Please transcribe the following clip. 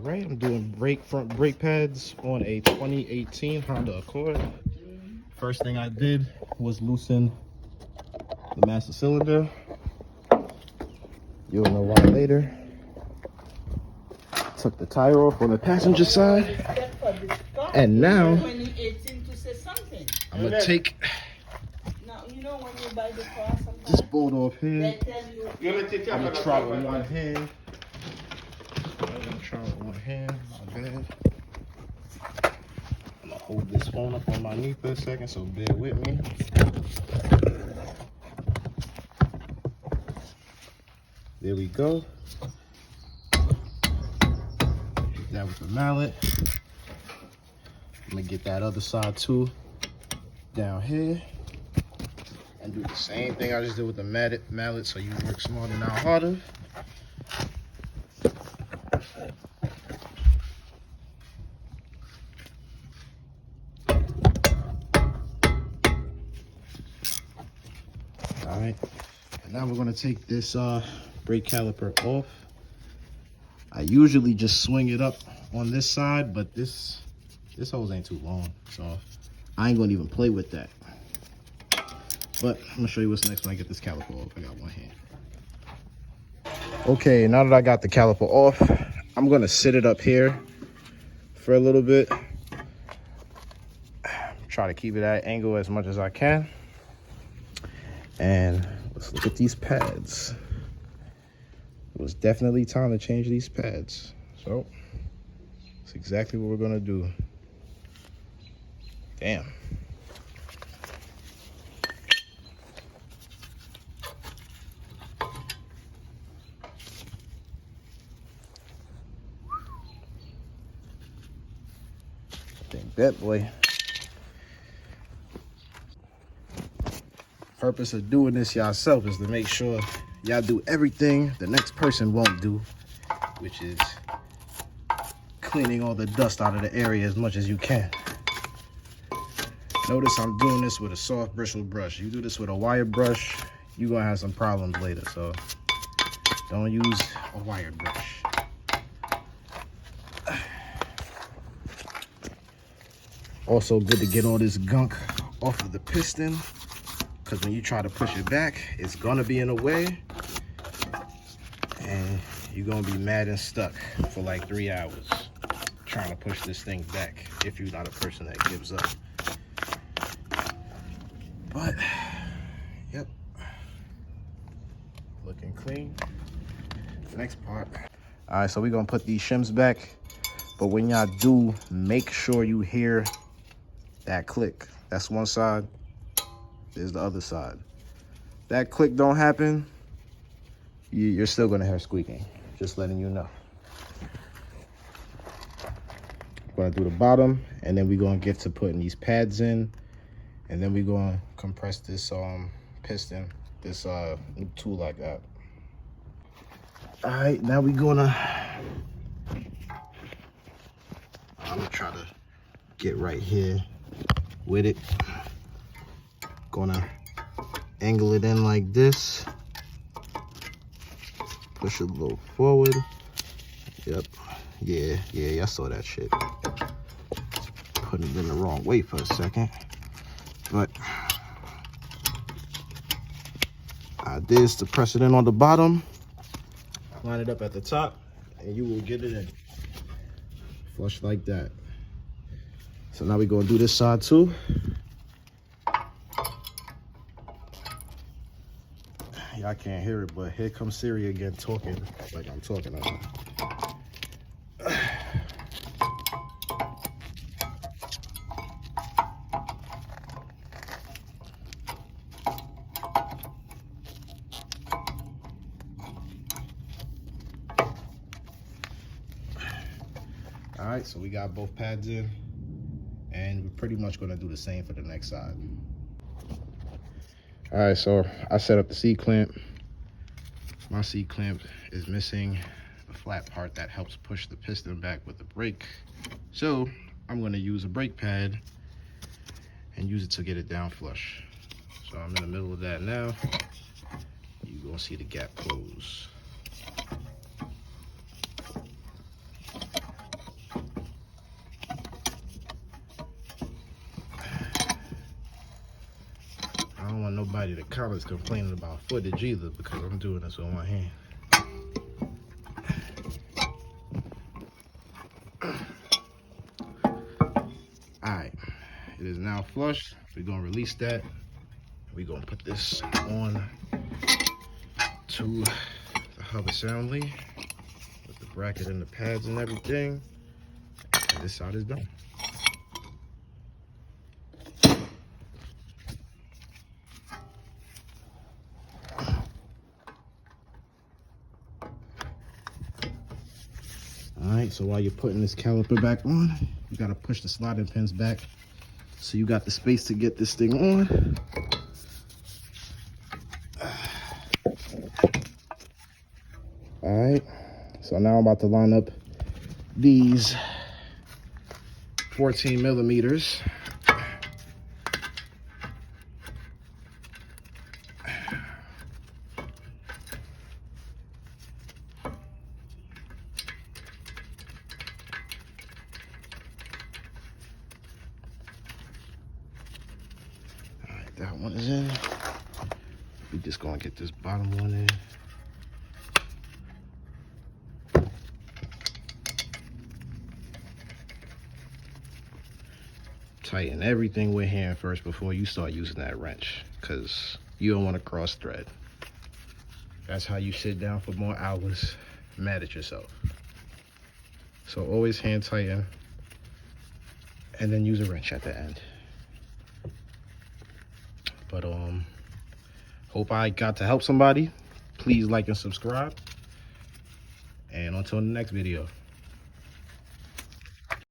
right, I'm doing front brake pads on a 2018 Honda Accord. First thing I did was loosen the master cylinder. You'll know why later. Took the tire off on the passenger side. And now I'm gonna take this bolt off here. I'm gonna try with one hand. My bad. I'm gonna hold this phone up on my knee for a second, so bear with me. There we go. Hit that with the mallet. I'm gonna get that other side too down here and do the same thing I just did with the mallet, so you work smarter, not harder. All right, and now we're gonna take this brake caliper off. I usually just swing it up on this side, but this hose ain't too long, so I ain't gonna even play with that. But I'm gonna show you what's next when I get this caliper off. I got one hand. Okay, now that I got the caliper off, I'm gonna sit it up here for a little bit. Try to keep it at angle as much as I can. And let's look at these pads. It was definitely time to change these pads. So that's exactly what we're gonna do. Damn. Think that boy. Purpose of doing this yourself is to make sure y'all do everything the next person won't do, which is cleaning all the dust out of the area as much as you can. Notice I'm doing this with a soft bristle brush. You do this with a wire brush, you're gonna have some problems later, so don't use a wire brush. Also good to get all this gunk off of the piston, because when you try to push it back, it's gonna be in the way and you're gonna be mad and stuck for like 3 hours trying to push this thing back if you're not a person that gives up. But yep, looking clean. Next part. All right, so we're gonna put these shims back, but when y'all do, make sure you hear that click. That's one side, there's the other side. That click don't happen, you're still gonna hear squeaking. Just letting you know. Gonna do the bottom, and then we're gonna get to putting these pads in, and then we're gonna compress this piston, this tool like that. All right, now we're gonna, I'm gonna try to get right here with it. Gonna angle it in like this, push it a little forward. Yep, yeah, I saw that shit. Putting it in the wrong way for a second, but I did is to press it in on the bottom, line it up at the top, and you will get it in flush like that. So now we're gonna do this side too. Y'all can't hear it, but here comes Siri again talking like I'm talking about. All right, so we got both pads in, and we're pretty much gonna do the same for the next side. All right, so I set up the C-clamp. My C-clamp is missing the flat part that helps push the piston back with the brake. So I'm gonna use a brake pad and use it to get it down flush. So I'm in the middle of that now. You're gonna see the gap close. nobody in the comments complaining about footage either, because I'm doing this with one hand. Alright, it is now flush. We're gonna release that. We're gonna put this on to the hub assembly with the bracket and the pads and everything. And this side is done. Alright, so while you're putting this caliper back on, you gotta push the slotting pins back so you got the space to get this thing on. Alright, so now I'm about to line up these 14 millimeters. Alright, that one is in. We're just gonna get this bottom one in. Tighten everything with hand first before you start using that wrench, because you don't want to cross thread. That's how you sit down for more hours mad at yourself. So always hand tighten and then use a wrench at the end. But hope I got to help somebody. Please like and subscribe, and until the next video.